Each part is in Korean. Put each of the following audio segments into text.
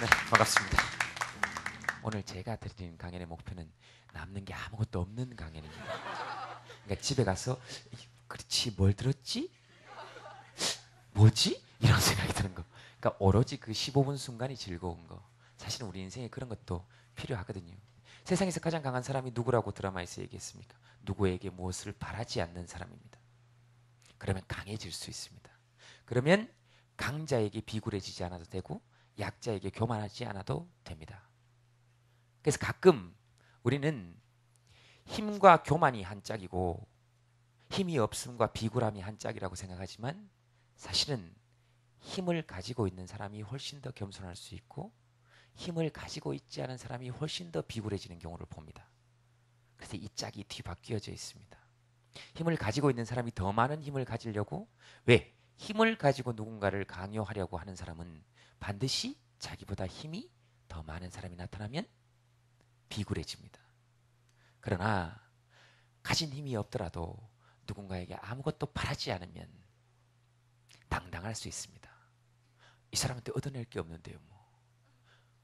반갑습니다. 오늘 제가 드리는 강연의 목표는 남는 게 아무것도 없는 강연입니다. 그러니까 집에 가서 그렇지 뭘 들었지? 뭐지? 이런 생각이 드는 거. 그러니까 오로지 그 15분 순간이 즐거운 거. 사실은 우리 인생에 그런 것도 필요하거든요. 세상에서 가장 강한 사람이 누구라고 드라마에서 얘기했습니까? 누구에게 무엇을 바라지 않는 사람입니다. 그러면 강해질 수 있습니다. 그러면 강자에게 비굴해지지 않아도 되고 약자에게 교만하지 않아도 됩니다. 그래서 가끔 우리는 힘과 교만이 한 짝이고 힘이 없음과 비굴함이 한 짝이라고 생각하지만 사실은 힘을 가지고 있는 사람이 훨씬 더 겸손할 수 있고 힘을 가지고 있지 않은 사람이 훨씬 더 비굴해지는 경우를 봅니다. 그래서 이 짝이 뒤바뀌어져 있습니다. 힘을 가지고 있는 사람이 더 많은 힘을 가지려고 왜? 힘을 가지고 누군가를 강요하려고 하는 사람은 반드시 자기보다 힘이 더 많은 사람이 나타나면 비굴해집니다. 그러나 가진 힘이 없더라도 누군가에게 아무것도 바라지 않으면 당당할 수 있습니다. 이 사람한테 얻어낼 게 없는데요.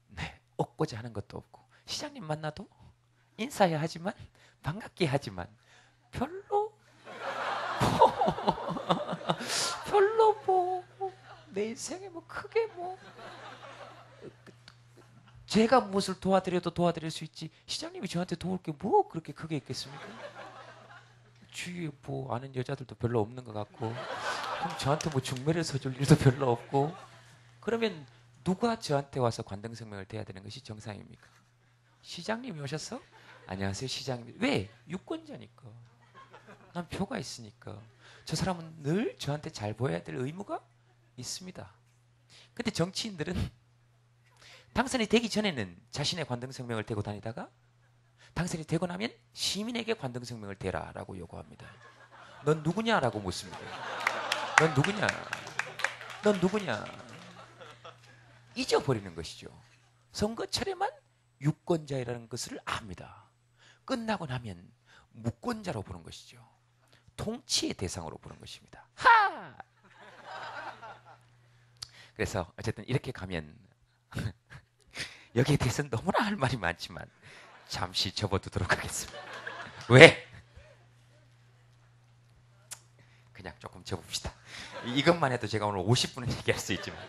네, 얻고자 하는 것도 없고 시장님 만나도 인사해야 하지만 반갑게 하지만 별로 별로 내 인생에 크게 제가 무엇을 도와드려도 도와드릴 수 있지 시장님이 저한테 도울 게 뭐 그렇게 크게 있겠습니까? 주위에 아는 여자들도 별로 없는 것 같고 그럼 저한테 중매를 서줄 일도 별로 없고 그러면 누가 저한테 와서 관등성명을 대야 되는 것이 정상입니까? 시장님이 오셨어? 안녕하세요 시장님. 왜? 유권자니까. 난 표가 있으니까. 저 사람은 늘 저한테 잘 보여야 될 의무가 있습니다. 근데 정치인들은 당선이 되기 전에는 자신의 관등성명을 대고 다니다가 당선이 되고 나면 시민에게 관등성명을 대라라고 요구합니다. 넌 누구냐라고 묻습니다. 넌 누구냐? 넌 누구냐? 잊어버리는 것이죠. 선거철에만 유권자라는 것을 압니다. 끝나고 나면 무권자로 보는 것이죠. 통치의 대상으로 보는 것입니다. 하! 그래서 어쨌든 이렇게 가면 여기에 대해서는 너무나 할 말이 많지만 잠시 접어두도록 하겠습니다. 왜? 그냥 조금 접읍시다. 이것만 해도 제가 오늘 50분은 얘기할 수 있지만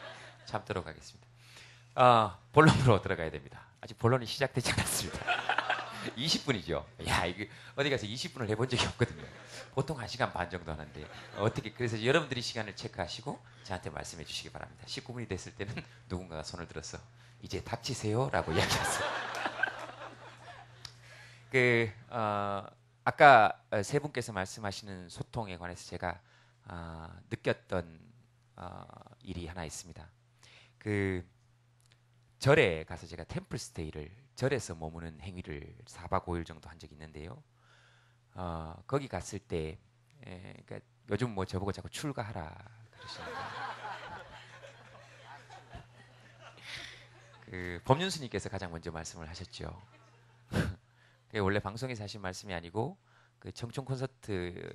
참도록 하겠습니다. 본론으로 들어가야 됩니다. 아직 본론이 시작되지 않았습니다. 20분이죠. 야, 이거 어디 가서 20분을 해본 적이 없거든요. 보통 1시간 반 정도 하는데 그래서 여러분들이 시간을 체크하시고 저한테 말씀해 주시기 바랍니다. 19분이 됐을 때는 누군가가 손을 들어서 이제 닥치세요라고 이야기했어요. 아까 세 분께서 말씀하시는 소통에 관해서 제가 느꼈던 일이 하나 있습니다. 절에 가서 제가 템플스테이를 절에서 머무는 행위를 4박 5일 정도 한 적이 있는데요. 거기 갔을 때 그러니까 요즘 저보고 자꾸 출가하라 그러시는데 법륜 스님께서 가장 먼저 말씀을 하셨죠. 원래 방송에서 하신 말씀이 아니고 청춘 콘서트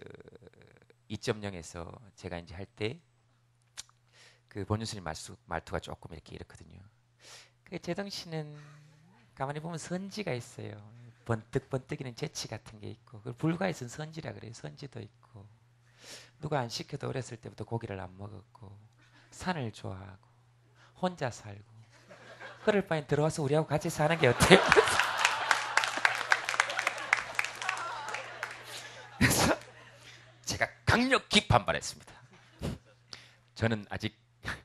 2.0에서 제가 이제 할 때 법륜 스님 말투가 조금 이렇거든요. 재동 씨는 가만히 보면 선지가 있어요. 번뜩번뜩이는 재치 같은 게 있고 불가에서는 선지라 그래요. 선지도 있고 누가 안 시켜도 어렸을 때부터 고기를 안 먹었고 산을 좋아하고 혼자 살고 그럴 바엔 들어와서 우리하고 같이 사는 게 어때요? 그래서 제가 강력히 반발했습니다. 저는 아직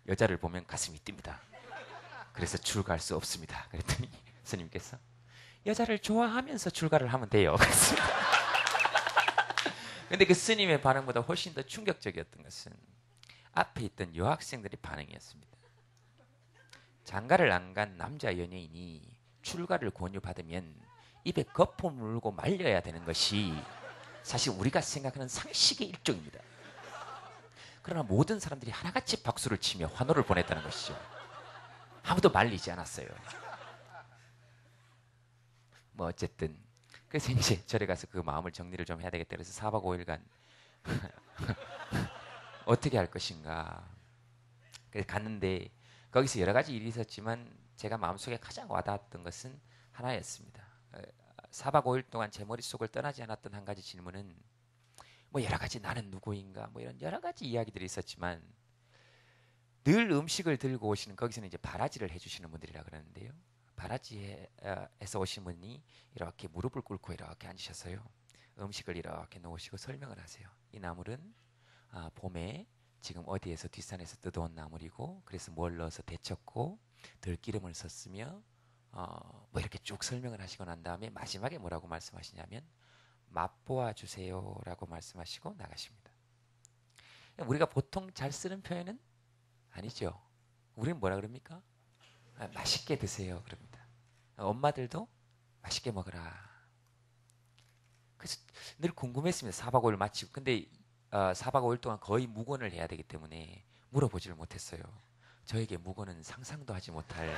여자를 보면 가슴이 뜁니다. 그래서 출가할 수 없습니다. 그랬더니 스님께서 여자를 좋아하면서 출가를 하면 돼요. 근데 그 스님의 반응보다 훨씬 더 충격적이었던 것은 앞에 있던 여학생들의 반응이었습니다. 장가를 안 간 남자 연예인이 출가를 권유받으면 입에 거품 물고 말려야 되는 것이 사실 우리가 생각하는 상식의 일종입니다. 그러나 모든 사람들이 하나같이 박수를 치며 환호를 보냈다는 것이죠. 아무도 말리지 않았어요. 어쨌든 그래서 이제 절에 가서 그 마음을 정리를 좀 해야 되겠다. 그래서 4박 5일간 어떻게 할 것인가. 그래서 갔는데 거기서 여러 가지 일이 있었지만 제가 마음속에 가장 와닿았던 것은 하나였습니다. 4박 5일 동안 제 머릿속을 떠나지 않았던 한 가지 질문은 뭐 여러 가지 나는 누구인가 뭐 이런 여러 가지 이야기들이 있었지만 늘 음식을 들고 오시는 거기서는 이제 바라지를 해주시는 분들이라 그러는데요. 바라지에서 오신 분이 이렇게 무릎을 꿇고 이렇게 앉으셔서요. 음식을 이렇게 놓으시고 설명을 하세요. 이 나물은 봄에 지금 어디에서 뒷산에서 뜯어온 나물이고 그래서 뭘 넣어서 데쳤고 들기름을 썼으며 뭐 이렇게 쭉 설명을 하시고 난 다음에 마지막에 뭐라고 말씀하시냐면 맛보아 주세요 라고 말씀하시고 나가십니다. 우리가 보통 잘 쓰는 표현은 아니죠. 우리는 뭐라 그럽니까? 맛있게 드세요 그럽니다. 엄마들도 맛있게 먹어라. 그래서 늘 궁금했습니다. 4박 5일 마치고. 근데 4박 5일 동안 거의 묵언을 해야 되기 때문에 물어보지를 못했어요. 저에게 묵언은 상상도 하지 못할.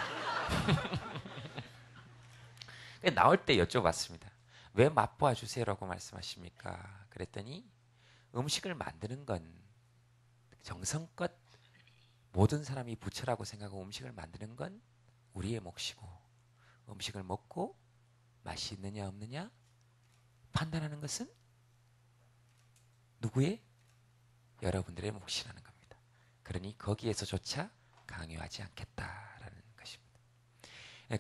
나올 때 여쭤봤습니다. 왜 맛보아 주세요라고 말씀하십니까? 그랬더니 음식을 만드는 건 정성껏 모든 사람이 부처라고 생각하고 음식을 만드는 건 우리의 몫이고 음식을 먹고 맛이 있느냐 없느냐 판단하는 것은 누구의? 여러분들의 몫이라는 겁니다. 그러니 거기에서조차 강요하지 않겠다라는 것입니다.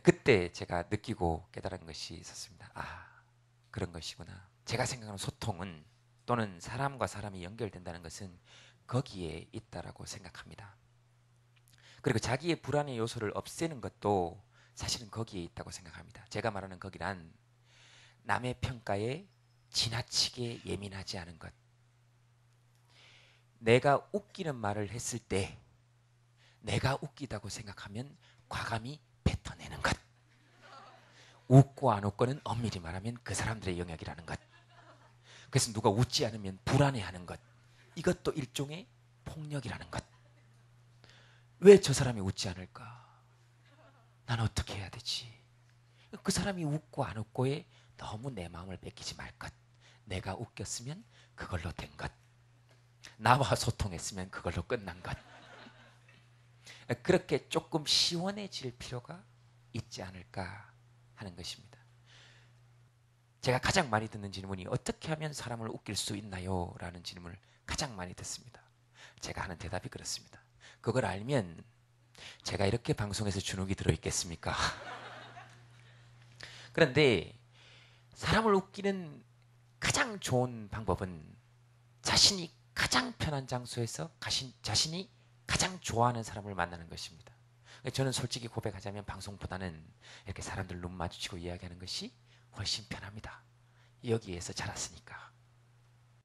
그때 제가 느끼고 깨달은 것이 있었습니다. 그런 것이구나. 제가 생각하는 소통은 또는 사람과 사람이 연결된다는 것은 거기에 있다라고 생각합니다. 그리고 자기의 불안의 요소를 없애는 것도 사실은 거기에 있다고 생각합니다. 제가 말하는 거기란 남의 평가에 지나치게 예민하지 않은 것. 내가 웃기는 말을 했을 때 내가 웃기다고 생각하면 과감히 뱉어내는 것. 웃고 안 웃고는 엄밀히 말하면 그 사람들의 영역이라는 것. 그래서 누가 웃지 않으면 불안해하는 것. 이것도 일종의 폭력이라는 것. 왜 저 사람이 웃지 않을까? 난 어떻게 해야 되지? 그 사람이 웃고 안 웃고에 너무 내 마음을 뺏기지 말 것. 내가 웃겼으면 그걸로 된 것. 나와 소통했으면 그걸로 끝난 것. 그렇게 조금 시원해질 필요가 있지 않을까 하는 것입니다. 제가 가장 많이 듣는 질문이 어떻게 하면 사람을 웃길 수 있나요? 라는 질문을 가장 많이 듣습니다. 제가 하는 대답이 그렇습니다. 그걸 알면 제가 이렇게 방송에서 주눅이 들어있겠습니까? 그런데 사람을 웃기는 가장 좋은 방법은 자신이 가장 편한 장소에서 자신이 가장 좋아하는 사람을 만나는 것입니다. 저는 솔직히 고백하자면 방송보다는 이렇게 사람들 눈 마주치고 이야기하는 것이 훨씬 편합니다. 여기에서 자랐으니까.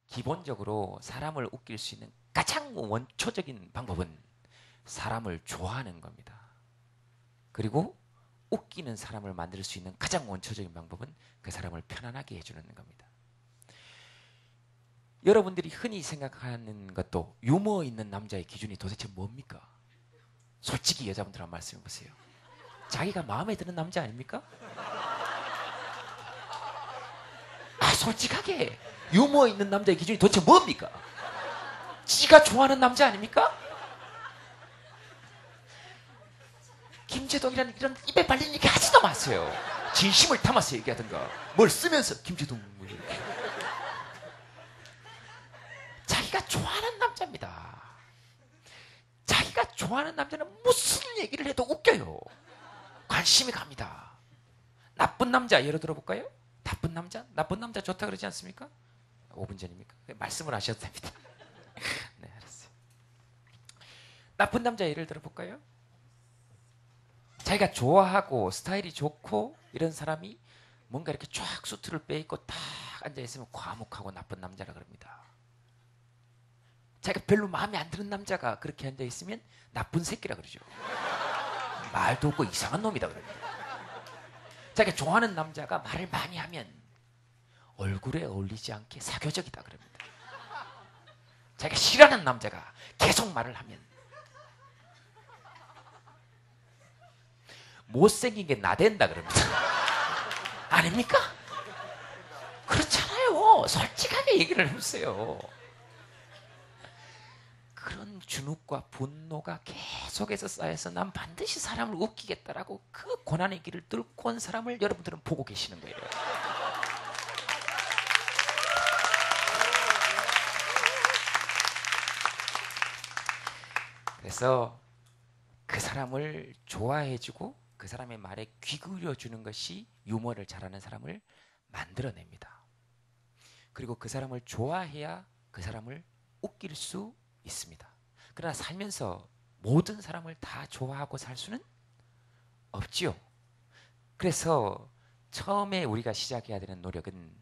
기본적으로 사람을 웃길 수 있는 가장 원초적인 방법은 사람을 좋아하는 겁니다. 그리고 웃기는 사람을 만들 수 있는 가장 원초적인 방법은 그 사람을 편안하게 해주는 겁니다. 여러분들이 흔히 생각하는 것도 유머 있는 남자의 기준이 도대체 뭡니까? 솔직히 여자분들 한번 말씀해 보세요. 자기가 마음에 드는 남자 아닙니까? 솔직하게 유머 있는 남자의 기준이 도대체 뭡니까? 지가 좋아하는 남자 아닙니까? 김재동이라는 이런 입에 발리는 얘기 하지도 마세요. 진심을 담아서 얘기하든가 뭘 쓰면서 김재동 이렇게. 자기가 좋아하는 남자입니다. 자기가 좋아하는 남자는 무슨 얘기를 해도 웃겨요. 관심이 갑니다. 나쁜 남자 예로 들어볼까요? 나쁜 남자 좋다 그러지 않습니까? 5분 전입니까? 말씀을 하셔도 됩니다. 네, 알았어요. 나쁜 남자 예를 들어볼까요? 자기가 좋아하고 스타일이 좋고 이런 사람이 뭔가 이렇게 쫙 수트를 빼입고 딱 앉아있으면 과묵하고 나쁜 남자라 그럽니다. 자기가 별로 마음에 안 드는 남자가 그렇게 앉아있으면 나쁜 새끼라 그러죠. 말도 없고 이상한 놈이다 그럽니다. 자기가 좋아하는 남자가 말을 많이 하면 얼굴에 어울리지 않게 사교적이다 그럽니다. 자기가 싫어하는 남자가 계속 말을 하면 못생긴 게 나댄다 그럽니다. 아닙니까? 그렇잖아요. 솔직하게 얘기를 해보세요. 그런 주눅과 분노가 계속해서 쌓여서 난 반드시 사람을 웃기겠다라고 그 고난의 길을 뚫고 온 사람을 여러분들은 보고 계시는 거예요. 그래서 그 사람을 좋아해주고 그 사람의 말에 귀 기울여주는 것이 유머를 잘하는 사람을 만들어냅니다. 그리고 그 사람을 좋아해야 그 사람을 웃길 수 있습니다. 그러나 살면서 모든 사람을 다 좋아하고 살 수는 없지요. 그래서 처음에 우리가 시작해야 되는 노력은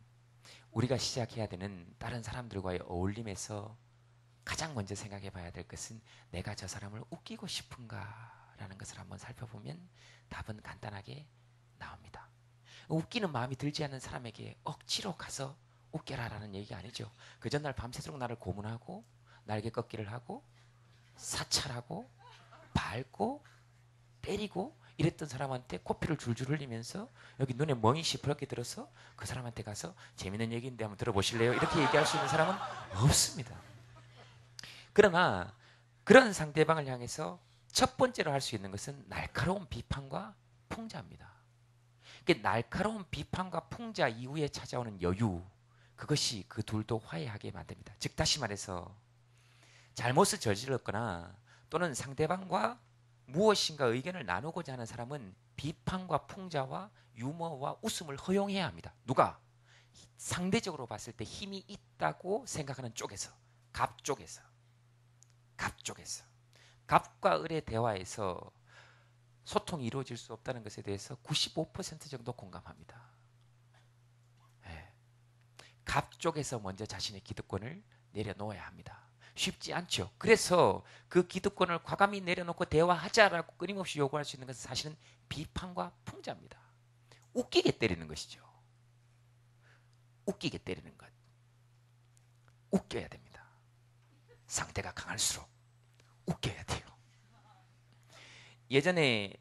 우리가 시작해야 되는 다른 사람들과의 어울림에서 가장 먼저 생각해 봐야 될 것은 내가 저 사람을 웃기고 싶은가라는 것을 한번 살펴보면 답은 간단하게 나옵니다. 웃기는 마음이 들지 않는 사람에게 억지로 가서 웃겨라라는 얘기가 아니죠. 그 전날 밤새도록 나를 고문하고 날개 꺾기를 하고 사찰하고 밟고 때리고 이랬던 사람한테 코피를 줄줄 흘리면서 여기 눈에 멍이 시퍼렇게 들어서 그 사람한테 가서 재밌는 얘기인데 한번 들어보실래요? 이렇게 얘기할 수 있는 사람은 없습니다. 그러나 그런 상대방을 향해서 첫 번째로 할 수 있는 것은 날카로운 비판과 풍자입니다. 날카로운 비판과 풍자 이후에 찾아오는 여유, 그것이 그 둘도 화해하게 만듭니다. 즉 다시 말해서 잘못을 저질렀거나 또는 상대방과 무엇인가 의견을 나누고자 하는 사람은 비판과 풍자와 유머와 웃음을 허용해야 합니다. 누가? 상대적으로 봤을 때 힘이 있다고 생각하는 쪽에서, 갑 쪽에서. 갑과 을의 대화에서 소통이 이루어질 수 없다는 것에 대해서 95% 정도 공감합니다. 네. 갑 쪽에서 먼저 자신의 기득권을 내려놓아야 합니다. 쉽지 않죠. 그래서 그 기득권을 과감히 내려놓고 대화하자라고 끊임없이 요구할 수 있는 것은 사실은 비판과 풍자입니다. 웃기게 때리는 것이죠. 웃기게 때리는 것. 웃겨야 됩니다. 상대가 강할수록 웃겨야 돼요. 예전에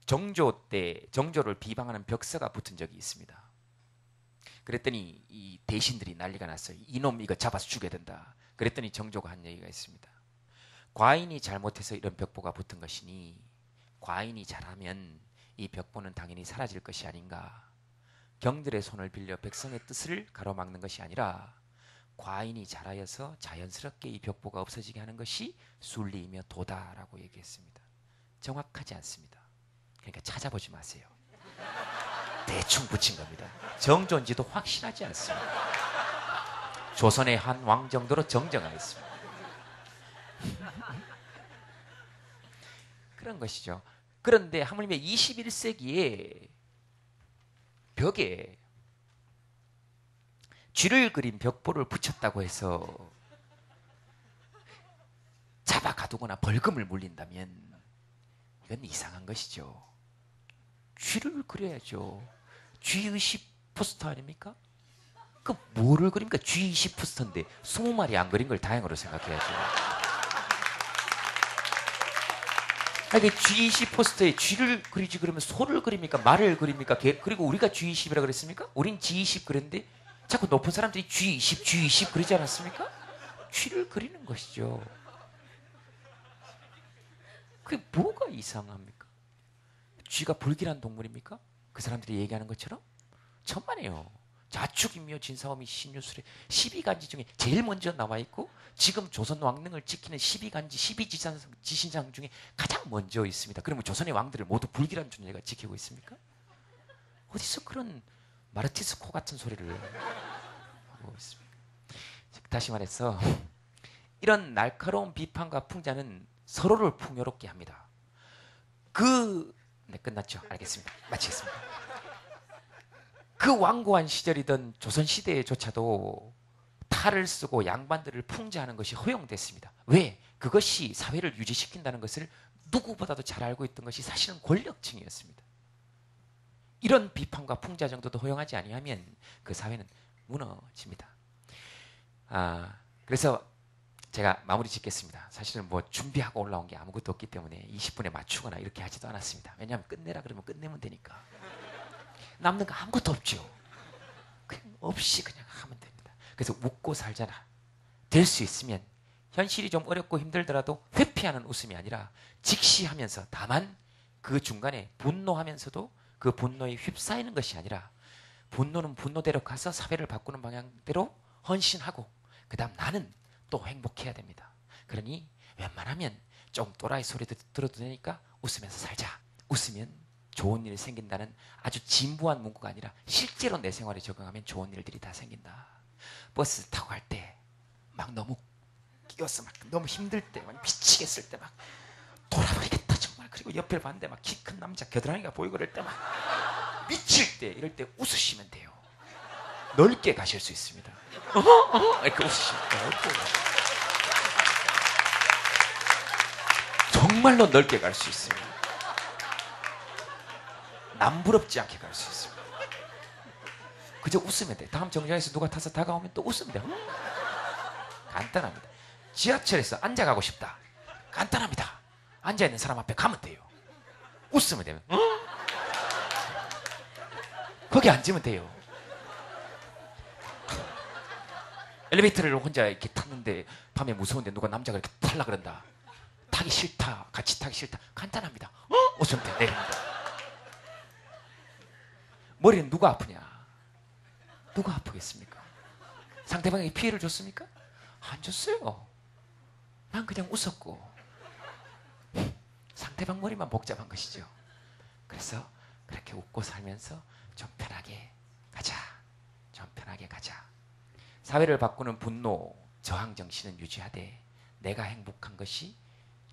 정조 때 정조를 비방하는 벽서가 붙은 적이 있습니다. 그랬더니 이 대신들이 난리가 났어요. 이놈 이거 잡아서 죽여야 된다. 그랬더니 정조가 한 얘기가 있습니다. 과인이 잘못해서 이런 벽보가 붙은 것이니 과인이 잘하면 이 벽보는 당연히 사라질 것이 아닌가. 경들의 손을 빌려 백성의 뜻을 가로막는 것이 아니라 과인이 잘하여서 자연스럽게 이 벽보가 없어지게 하는 것이 순리이며 도다라고 얘기했습니다. 정확하지 않습니다. 그러니까 찾아보지 마세요. 대충 붙인 겁니다. 정조인지도 확실하지 않습니다. 조선의 한 왕 정도로 정정하였습니다. 그런 것이죠. 그런데 하물며 21세기에 벽에 쥐를 그린 벽보를 붙였다고 해서 잡아 가두거나 벌금을 물린다면 이건 이상한 것이죠. 쥐를 그려야죠. 쥐의식 포스터 아닙니까? 그 뭐를 그립니까? 쥐의식 포스터인데 20마리 안 그린 걸 다행으로 생각해야죠. 아니, 쥐의식 포스터에 쥐를 그리지 그러면 소를 그립니까? 말을 그립니까? 그리고 우리가 쥐의식이라 그랬습니까? 우린 쥐의식 그랬는데 자꾸 높은 사람들이 쥐의식 그리지 않았습니까? 쥐를 그리는 것이죠. 그게 뭐가 이상합니까? 쥐가 불길한 동물입니까? 그 사람들이 얘기하는 것처럼? 천만에요. 자축인묘 진사오미 신유술에 12간지 중에 제일 먼저 나와 있고 지금 조선 왕릉을 지키는 12간지 12지신상 중에 가장 먼저 있습니다. 그러면 조선의 왕들을 모두 불길한 존재가 지키고 있습니까? 어디서 그런 마르티스코 같은 소리를 하고 있습니까? 다시 말해서 이런 비판과 풍자는 서로를 풍요롭게 합니다. 네, 끝났죠? 알겠습니다. 마치겠습니다. 그 완고한 시절이던 조선시대에조차도 탈을 쓰고 양반들을 풍자하는 것이 허용됐습니다. 왜? 그것이 사회를 유지시킨다는 것을 누구보다도 잘 알고 있던 것이 사실은 권력층이었습니다. 이런 비판과 풍자 정도도 허용하지 아니하면 그 사회는 무너집니다. 그래서 제가 마무리 짓겠습니다. 사실은 뭐 준비하고 올라온 게 아무것도 없기 때문에 20분에 맞추거나 이렇게 하지도 않았습니다. 왜냐하면 끝내라 그러면 끝내면 되니까. 남는 거 아무것도 없죠. 그냥 없이 그냥 하면 됩니다. 그래서 웃고 살잖아. 될 수 있으면 현실이 좀 어렵고 힘들더라도 회피하는 웃음이 아니라 직시하면서, 다만 그 중간에 분노하면서도 그 분노에 휩싸이는 것이 아니라, 분노는 분노대로 가서 사회를 바꾸는 방향대로 헌신하고, 그 다음 나는 또 행복해야 됩니다. 그러니 웬만하면 좀 또라이 소리도 들어도 되니까 웃으면서 살자. 웃으면 좋은 일이 생긴다는 아주 진부한 문구가 아니라 실제로 내 생활에 적용하면 좋은 일들이 다 생긴다. 버스 타고 갈 때 막 너무 끼어서 막 너무 힘들 때, 막 미치겠을 때 막 돌아버리겠다 정말. 그리고 옆을 봤는데 막 키 큰 남자 겨드랑이가 보이고 그럴 때 막 미칠 때, 이럴 때 웃으시면 돼요. 넓게 가실 수 있습니다. 이렇게 웃으시면 돼요. 정말로 넓게 갈 수 있습니다. 남부럽지 않게 갈 수 있습니다. 그저 웃으면 돼. 다음 정류장에서 누가 타서 다가오면 또 웃으면 돼. 간단합니다. 지하철에서 앉아가고 싶다. 간단합니다. 앉아있는 사람 앞에 가면 돼요. 웃으면 되면. 거기 앉으면 돼요. 엘리베이터를 혼자 이렇게 탔는데 밤에 무서운데 누가 남자가 이렇게 탈라 그런다. 타기 싫다. 같이 타기 싫다. 간단합니다. 웃으면 돼. 내립니다. 머리는 누가 아프냐? 누가 아프겠습니까? 상대방에게 피해를 줬습니까? 안 줬어요. 난 그냥 웃었고. 상대방 머리만 복잡한 것이죠. 그래서 그렇게 웃고 살면서 좀 편하게 가자. 좀 편하게 가자. 사회를 바꾸는 분노, 저항 정신은 유지하되 내가 행복한 것이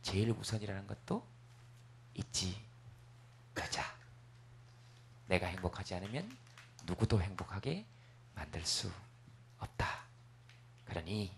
제일 우선이라는 것도 잊지 말자. 내가 행복하지 않으면 누구도 행복하게 만들 수 없다. 그러니